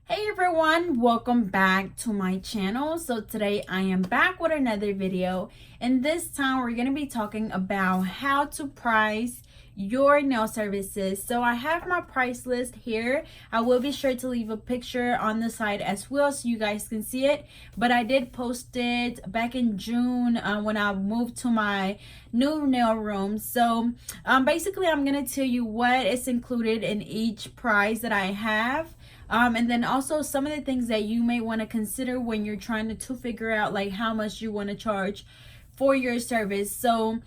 Hey everyone, welcome back to my channel. So today I am back with another video, and this time we're going to be talking about how to price your nail services. So I have my price list here. I will be sure to leave a picture on the side as well so you guys can see it, but I did post it back in June when I moved to my new nail room. So basically I'm going to tell you what is included in each price that I have. And then also some of the things that you may want to consider when you're trying to figure out like how much you want to charge for your service. So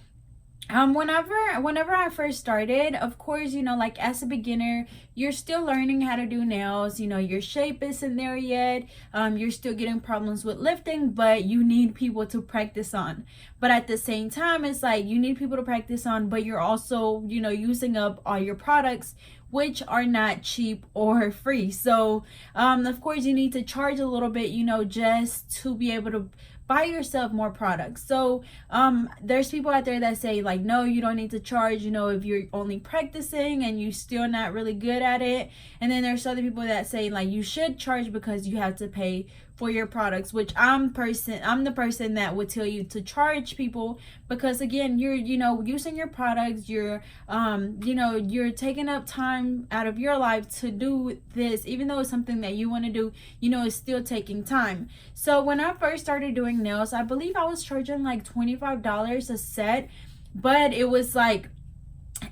whenever I first started, of course, like as a beginner, you're still learning how to do nails. Your shape isn't there yet. You're still getting problems with lifting, but you need people to practice on. But at the same time, it's like you need people to practice on, but you're also, using up all your products, which are not cheap or free. So, of course, you need to charge a little bit, just to be able to buy yourself more products. So there's people out there that say like, no, you don't need to charge, if you're only practicing and you still not really good at it. And then there's other people that say like you should charge because you have to pay for your products, which I'm the person that would tell you to charge people, because again, you're using your products, you're you're taking up time out of your life to do this. Even though it's something that you want to do, it's still taking time. So when I first started doing nails, I believe I was charging like $25 a set, but it was like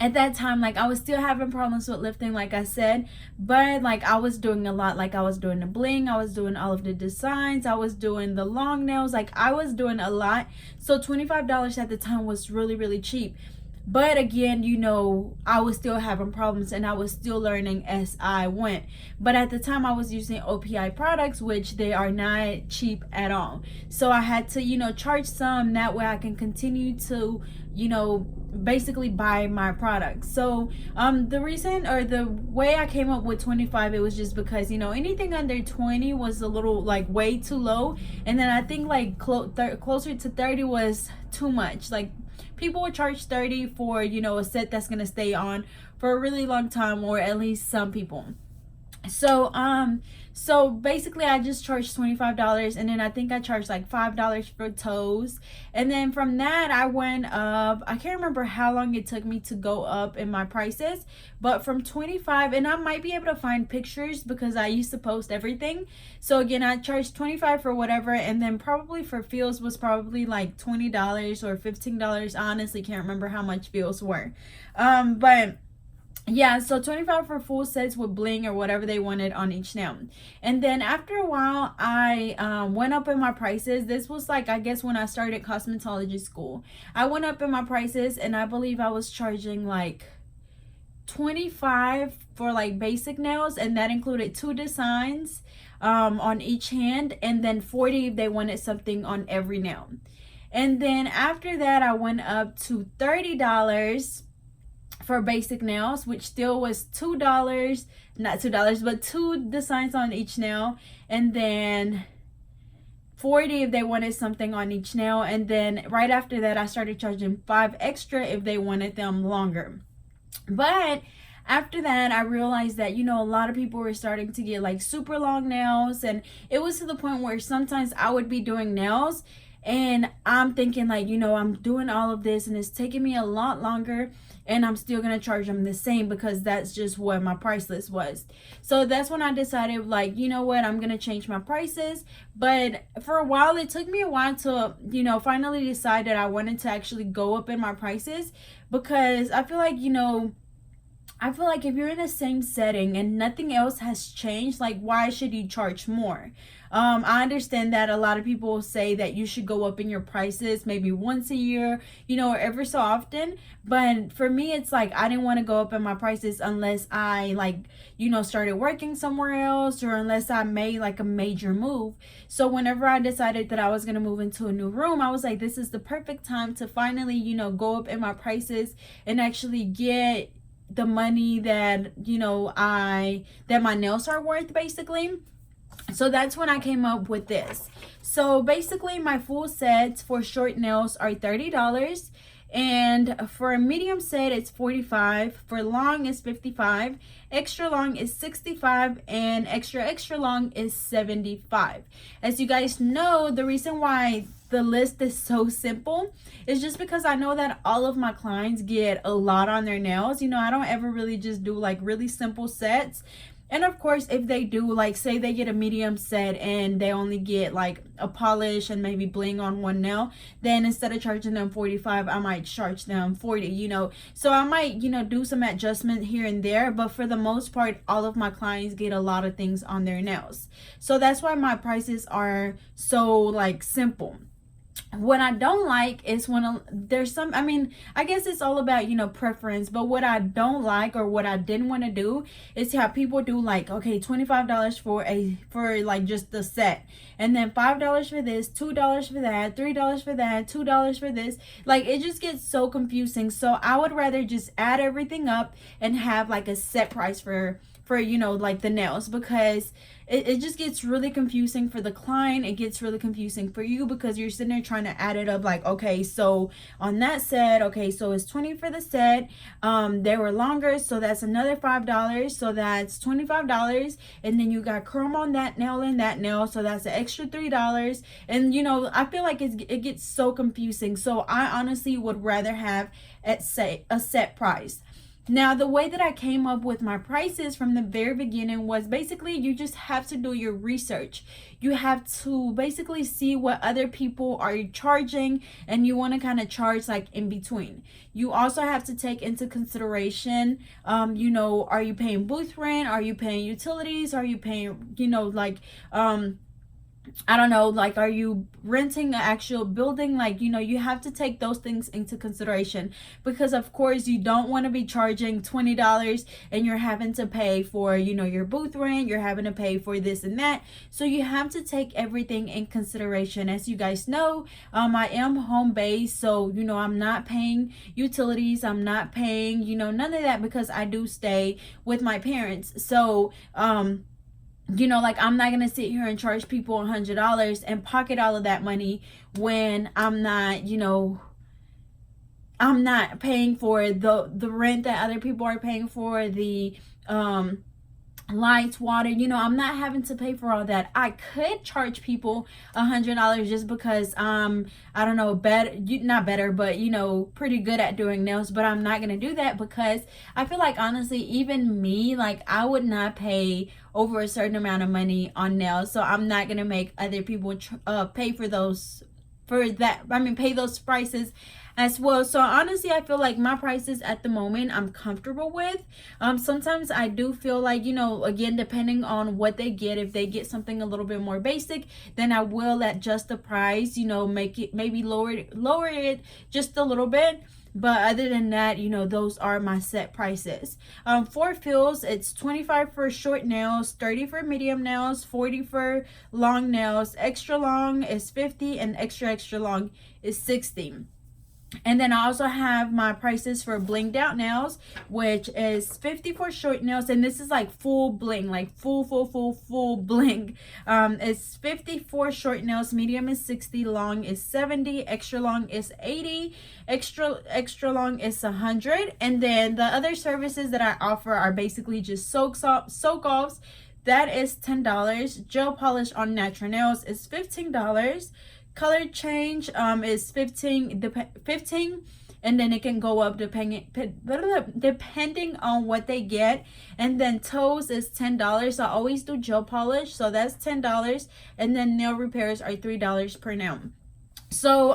at that time, like I was still having problems with lifting, like I said, but like I was doing a lot. Like I was doing the bling, I was doing all of the designs, I was doing the long nails, like I was doing a lot. So $25 at the time was really cheap. But again, I was still having problems and I was still learning as I went. But at the time I was using OPI products, which they are not cheap at all. So I had to, charge some, that way I can continue to, basically buy my products. So the reason, or the way I came up with 25, it was just because, anything under 20 was a little like way too low. And then I think like closer to 30 was too much. Like people would charge 30 for, a set that's going to stay on for a really long time, or at least some people. So basically I just charged $25, and then I think I charged like $5 for toes. And then from that I went up, I can't remember how long it took me to go up in my prices, but from 25, and I might be able to find pictures because I used to post everything. So again, I charged 25 for whatever, and then probably for feels was probably like $20 or $15. I honestly can't remember how much feels were. But yeah, so 25 for full sets with bling or whatever they wanted on each nail. And then after a while, I went up in my prices. This was like, I guess, when I started cosmetology school. I went up in my prices, and I believe I was charging like 25 for like basic nails, and that included 2 designs on each hand, and then 40 if they wanted something on every nail. And then after that, I went up to $30 for basic nails, which still was $2, not $2, but 2 designs on each nail, and then 40 if they wanted something on each nail. And then right after that, I started charging 5 extra if they wanted them longer. But after that, I realized that, a lot of people were starting to get like super long nails, and it was to the point where sometimes I would be doing nails and I'm thinking like, I'm doing all of this and it's taking me a lot longer, and I'm still gonna charge them the same because that's just what my price list was. So that's when I decided like, you know what, I'm gonna change my prices. But for a while, it took me a while to, finally decide that I wanted to actually go up in my prices, because I feel like, if you're in the same setting and nothing else has changed, like why should you charge more? I understand that a lot of people say that you should go up in your prices maybe once a year, or every so often. But for me, it's like I didn't want to go up in my prices unless I like, started working somewhere else, or unless I made like a major move. So whenever I decided that I was going to move into a new room, I was like, this is the perfect time to finally, go up in my prices and actually get the money that that my nails are worth, basically. So that's when I came up with this. So basically my full sets for short nails are $30, And for a medium set, it's 45. For long, it's 55. Extra long is 65, and extra long is 75. As you guys know, the reason why the list is so simple is just because I know that all of my clients get a lot on their nails. I don't ever really just do like really simple sets. And of course, if they do, like say they get a medium set and they only get like a polish and maybe bling on one nail, then instead of charging them 45, I might charge them 40, So I might, do some adjustment here and there, but for the most part, all of my clients get a lot of things on their nails. So that's why my prices are so like simple. What I don't like is when there's some, I guess it's all about, preference, but what I don't like, or what I didn't want to do, is how people do like, okay, $25 for like just the set, and then $5 for this, $2 for that, $3 for that, $2 for this. Like, it just gets so confusing. So I would rather just add everything up and have like a set price for like the nails, because it just gets really confusing for the client. It gets really confusing for you, because you're sitting there trying to add it up like, okay, so on that set, okay, so it's 20 for the set, they were longer, so that's another $5, so that's $25, and then you got chrome on that nail and that nail, so that's an extra $3. And I feel like it gets so confusing. So I honestly would rather have a set price. Now, the way that I came up with my prices from the very beginning was basically, you just have to do your research. You have to basically see what other people are charging, and you want to kind of charge like in between. You also have to take into consideration, are you paying booth rent? Are you paying utilities? Are you paying, I don't know, like, are you renting an actual building? Like, you have to take those things into consideration, because of course you don't want to be charging $20 and you're having to pay for, your booth rent, you're having to pay for this and that. So you have to take everything in consideration. As you guys know, I am home based, so I'm not paying utilities, I'm not paying, none of that, because I do stay with my parents. So like, I'm not gonna sit here and charge people $100 and pocket all of that money when I'm not, I'm not paying for the rent that other people are paying for, the lights, water. I'm not having to pay for all that. I could charge people $100 just because I don't know, not better, but pretty good at doing nails. But I'm not gonna do that, because I feel like, honestly, even me, like, I would not pay over a certain amount of money on nails. So I'm not gonna make other people pay for pay those prices as well. So honestly, I feel like my prices at the moment I'm comfortable with. Sometimes I do feel like, again, depending on what they get, if they get something a little bit more basic, then I will adjust the price, make it, maybe lower it just a little bit. But other than that, those are my set prices. For fills, it's 25 for short nails, 30 for medium nails, 40 for long nails. Extra long is 50, and extra long is 60. And then I also have my prices for blinged out nails, which is 50 for short nails, and this is like full bling, like full bling. It's 50 for short nails, medium is 60, long is 70, extra long is 80, extra long is 100. And then the other services that I offer are basically just soak offs. That is $10. Gel polish on natural nails is $15. Color change is 15, and then it can go up depending on what they get. And then toes is $10. I always do gel polish, so that's $10, and then nail repairs are $3 per nail. So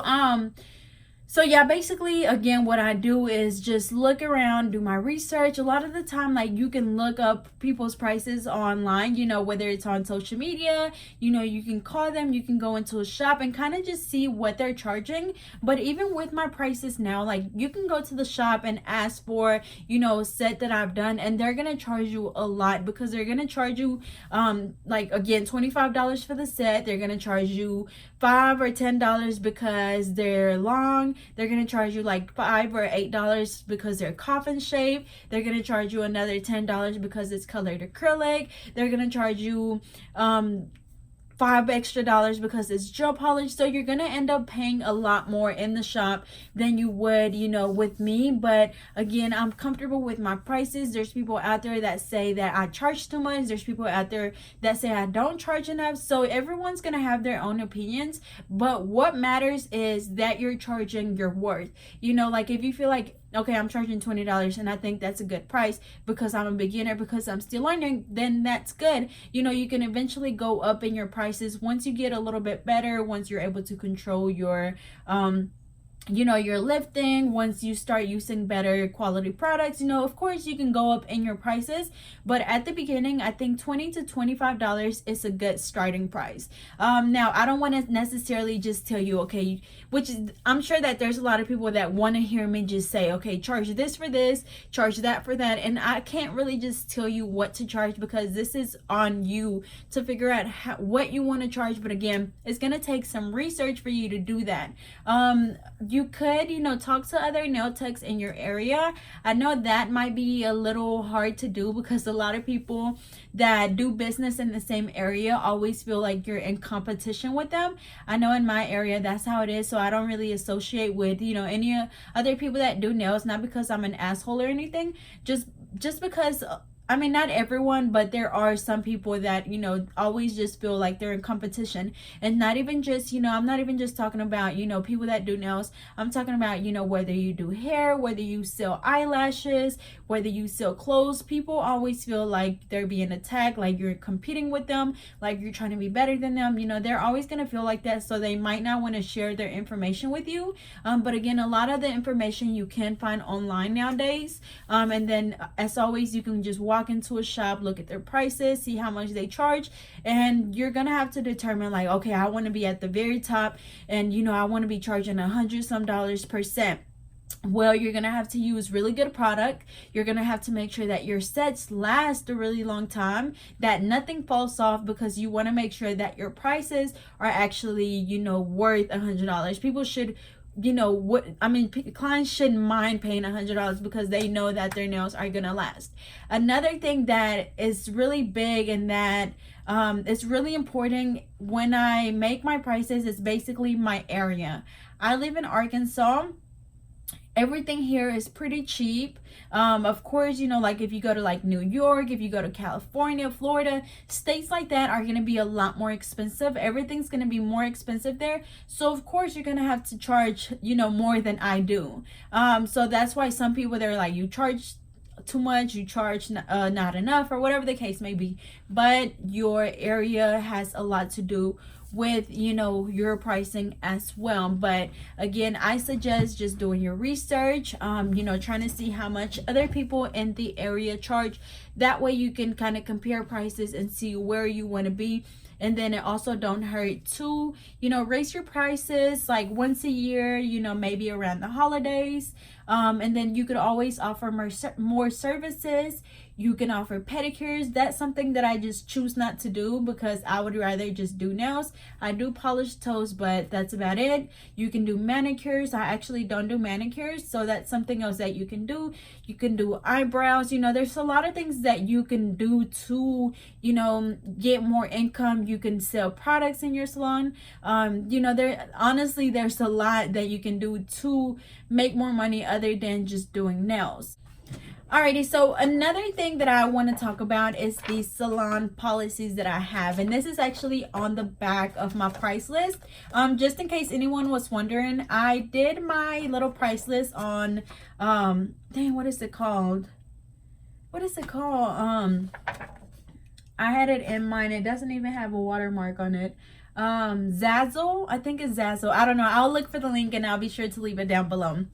yeah, basically, again, what I do is just look around, do my research. A lot of the time, like, you can look up people's prices online, whether it's on social media, you can call them, you can go into a shop and kind of just see what they're charging. But even with my prices now, like, you can go to the shop and ask for, a set that I've done, and they're going to charge you a lot, because they're going to charge you, like, again, $25 for the set. They're going to charge you $5 or $10 because they're long. They're going to charge you like $5 or $8 because they're coffin shaped. They're going to charge you another $10 because it's colored acrylic. They're going to charge you $5 $5 extra because it's gel polish. So you're gonna end up paying a lot more in the shop than you would, you know, with me. But again, I'm comfortable with my prices. There's people out there that say that I charge too much. There's people out there that say I don't charge enough. So everyone's gonna have their own opinions, but what matters is that you're charging your worth. You know, like if you feel like, okay, I'm charging $20 and I think that's a good price because I'm a beginner, because I'm still learning, then that's good. You know, you can eventually go up in your prices once you get a little bit better, once you're able to control your you know, your lifting, once you start using better quality products. You know, of course you can go up in your prices, but at the beginning I think $20 to $25 is a good starting price. Now I don't want to necessarily just tell you, okay, which is, I'm sure that there's a lot of people that want to hear me just say, okay, charge this for this, charge that for that, and I can't really just tell you what to charge because this is on you to figure out what you want to charge. But again, it's going to take some research for you to do that. You could, you know, talk to other nail techs in your area. I know that might be a little hard to do because a lot of people that do business in the same area always feel like you're in competition with them. I know in my area that's how it is, so I don't really associate with, you know, any other people that do nails, not because I'm an asshole or anything, just because I mean, not everyone, but there are some people that, you know, always just feel like they're in competition. And not even just, you know, I'm not even just talking about, you know, people that do nails. I'm talking about, you know, whether you do hair, whether you sell eyelashes, whether you sell clothes. People always feel like they're being attacked, like you're competing with them, like you're trying to be better than them. You know, they're always going to feel like that. So they might not want to share their information with you. But again, a lot of the information you can find online nowadays. And then as always, you can just walk into a shop, look at their prices, see how much they charge, and you're gonna have to determine like, okay, I want to be at the very top, and you know, I want to be charging $100 some per set. Well, you're gonna have to use really good product. You're gonna have to make sure that your sets last a really long time, that nothing falls off, because you want to make sure that your prices are actually, you know, worth $100. People should, you know, what I mean, clients shouldn't mind paying $100 because they know that their nails are gonna last. Another thing that is really big and that it's really important when I make my prices is basically my area. I live in Arkansas. Everything here is pretty cheap. Of course, you know, like if you go to like New York, if you go to California, Florida, states like that are going to be a lot more expensive. Everything's going to be more expensive there. So of course you're going to have to charge, you know, more than I do. So that's why some people, they're like, you charge too much, you charge not enough, or whatever the case may be. But your area has a lot to do with, you know, your pricing as well. But again, I suggest just doing your research, you know, trying to see how much other people in the area charge. That way you can kind of compare prices and see where you want to be. And then it also don't hurt to, you know, raise your prices like once a year, you know, maybe around the holidays. And then you could always offer more services. You can offer pedicures. That's something that I just choose not to do because I would rather just do nails. I do polish toes, but that's about it. You can do manicures. I actually don't do manicures, so that's something else that you can do. You can do eyebrows. You know, there's a lot of things that you can do to, you know, get more income. You can sell products in your salon. You know, there's a lot that you can do to make more money other than just doing nails. Alrighty, so another thing that I want to talk about is the salon policies that I have, and this is actually on the back of my price list. Just in case anyone was wondering, I did my little price list on dang, what is it called? I had it in mine. It doesn't even have a watermark on it. Zazzle, I think it's Zazzle. I don't know. I'll look for the link and I'll be sure to leave it down below.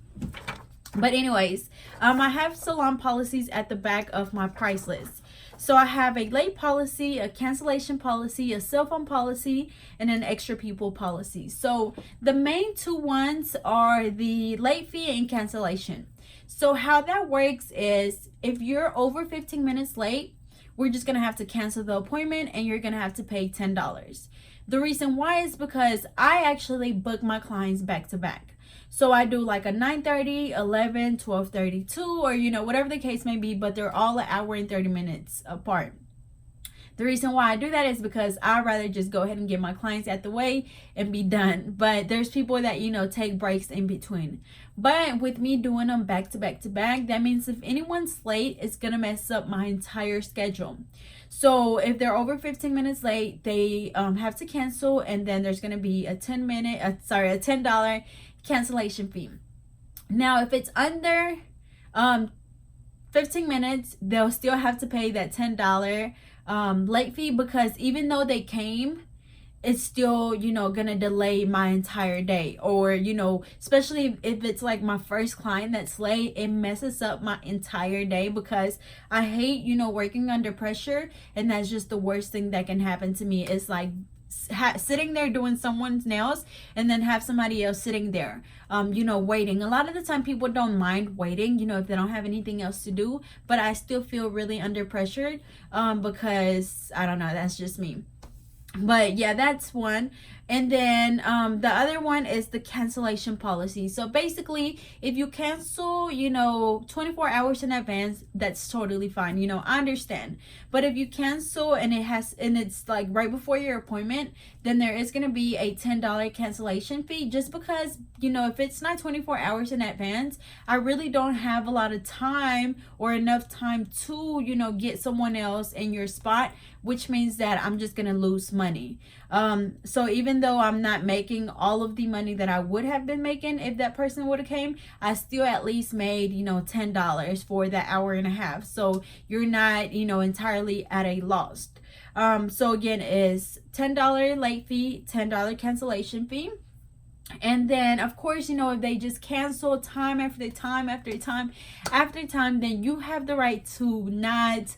But anyways, I have salon policies at the back of my price list. So I have a late policy, a cancellation policy, a cell phone policy, and an extra people policy. So the main two ones are the late fee and cancellation. So how that works is if you're over 15 minutes late, we're just going to have to cancel the appointment and you're going to have to pay $10. The reason why is because I actually book my clients back to back. So I do like a 9:30, 11, 12:32, or, you know, whatever the case may be, but they're all an hour and 30 minutes apart. The reason why I do that is because I'd rather just go ahead and get my clients out the way and be done. But there's people that, take breaks in between. But with me doing them back to back to back, that means if anyone's late, it's going to mess up my entire schedule. So if they're over 15 minutes late, they have to cancel, and then there's going to be a $10 cancellation fee. Now, if it's under 15 minutes, they'll still have to pay that $10 late fee, because even though they came, it's still gonna delay my entire day. Or especially if it's like my first client that's late, it messes up my entire day, because I hate working under pressure, and that's just the worst thing that can happen to me. It's like sitting there doing someone's nails and then have somebody else sitting there waiting. A lot of the time people don't mind waiting if they don't have anything else to do, but I still feel really under pressured because I don't know, that's just me. But yeah, that's one. And then the other one is the cancellation policy. So basically, if you cancel 24 hours in advance, that's totally fine. I understand. But if you cancel and it's like right before your appointment, then there is going to be a $10 cancellation fee, just because if it's not 24 hours in advance, I really don't have a lot of time or enough time to get someone else in your spot, which means that I'm just going to lose money. So even though I'm not making all of the money that I would have been making if that person would have came, I still at least made $10 for that hour and a half. So you're not entirely at a loss. So again, is $10 late fee, $10 cancellation fee. And then of course, if they just cancel time after time after time after time, then you have the right to not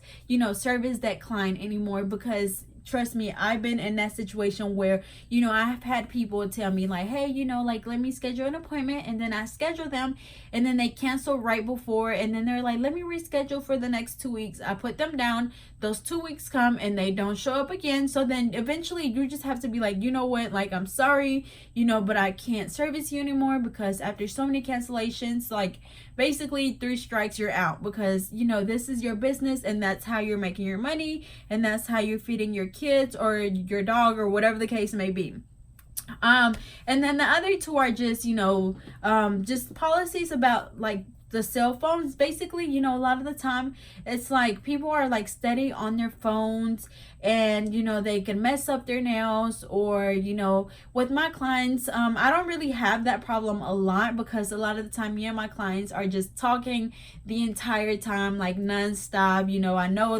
service that client anymore. Because trust me, I've been in that situation where I've had people tell me like, hey, like, let me schedule an appointment, and then I schedule them, and then they cancel right before, and then they're like, let me reschedule for the next 2 weeks. I put them down, those 2 weeks come and they don't show up again. So then eventually you just have to be like, what, like, I'm sorry, but I can't service you anymore, because after so many cancellations, like basically 3 strikes, you're out, because this is your business, and that's how you're making your money, and that's how you're feeding your kids or your dog or whatever the case may be. And then the other 2 are just just policies about like the cell phones. Basically, a lot of the time it's like people are like steady on their phones, and they can mess up their nails. Or with my clients, I don't really have that problem a lot, because a lot of the time me and my clients are just talking the entire time, like nonstop. I know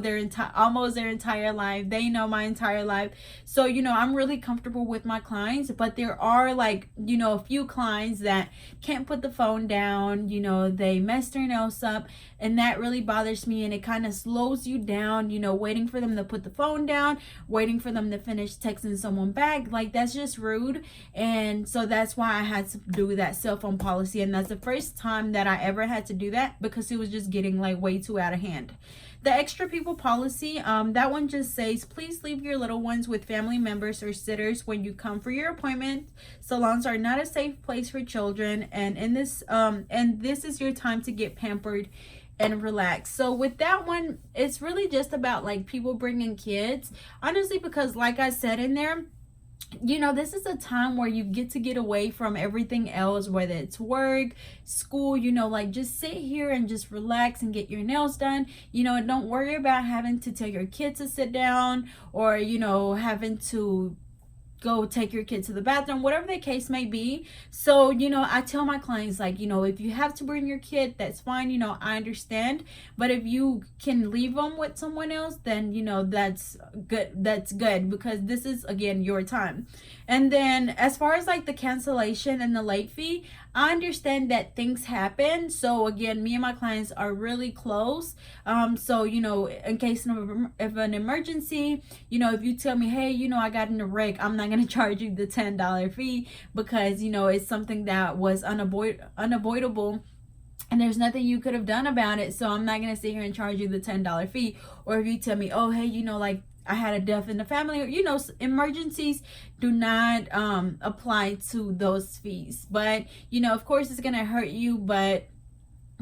almost their entire life, they know my entire life. So I'm really comfortable with my clients. But there are like a few clients that can't put the phone down. They mess their nails up, and that really bothers me, and it kind of slows you down, waiting for them to put the phone down, waiting for them to finish texting someone back. Like, that's just rude. And so that's why I had to do that cell phone policy, and that's the first time that I ever had to do that, because it was just getting like way too out of hand. The extra people policy, that one just says, please leave your little ones with family members or sitters when you come for your appointment. Salons are not a safe place for children, and this is your time to get pampered and relax. So with that one, it's really just about like people bringing kids, honestly, because like I said in there, this is a time where you get to get away from everything else, whether it's work, school, like just sit here and just relax and get your nails done. And don't worry about having to tell your kids to sit down, or having to go take your kid to the bathroom, whatever the case may be. So I tell my clients, like, if you have to bring your kid, that's fine, I understand. But if you can leave them with someone else, then that's good, because this is, again, your time. And then as far as like the cancellation and the late fee, I understand that things happen. So again, me and my clients are really close. So in case of an emergency, if you tell me, hey, I got in a wreck, I'm not gonna charge you the $10 fee, because it's something that was unavoidable, and there's nothing you could have done about it. So I'm not gonna sit here and charge you the $10 fee. Or if you tell me, oh, hey, like I had a death in the family, emergencies do not apply to those fees. But of course it's gonna hurt you, but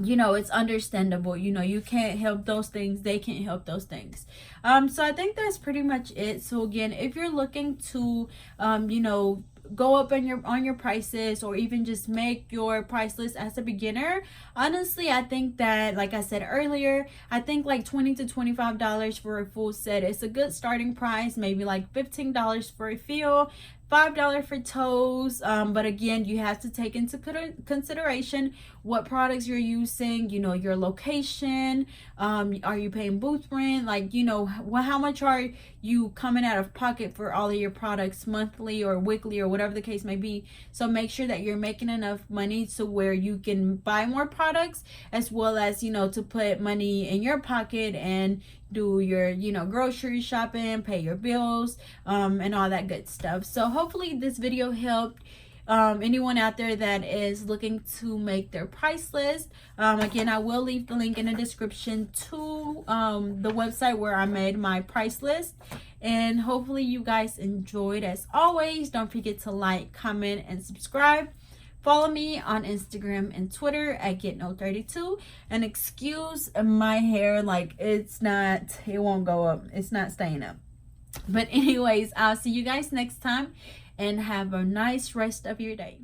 it's understandable. You can't help those things, they can't help those things. So I think that's pretty much it. So again, if you're looking to go up on your prices, or even just make your price list as a beginner, honestly, I think that, like I said earlier, I think like $20 to $25 for a full set is a good starting price. Maybe like $15 for a fill, $5 for toes. But again, you have to take into consideration what products you're using, your location. Are you paying booth rent? Like, how much are you coming out of pocket for all of your products monthly or weekly or whatever the case may be? So make sure that you're making enough money to where you can buy more products, as well as, to put money in your pocket and do your, grocery shopping, pay your bills, and all that good stuff. So hopefully this video helped anyone out there that is looking to make their price list. Again, I will leave the link in the description to the website where I made my price list. And hopefully you guys enjoyed. As always, don't forget to like, comment, and subscribe. Follow me on Instagram and Twitter at GetNo32. And excuse my hair, like it won't go up. It's not staying up. But anyways, I'll see you guys next time, and have a nice rest of your day.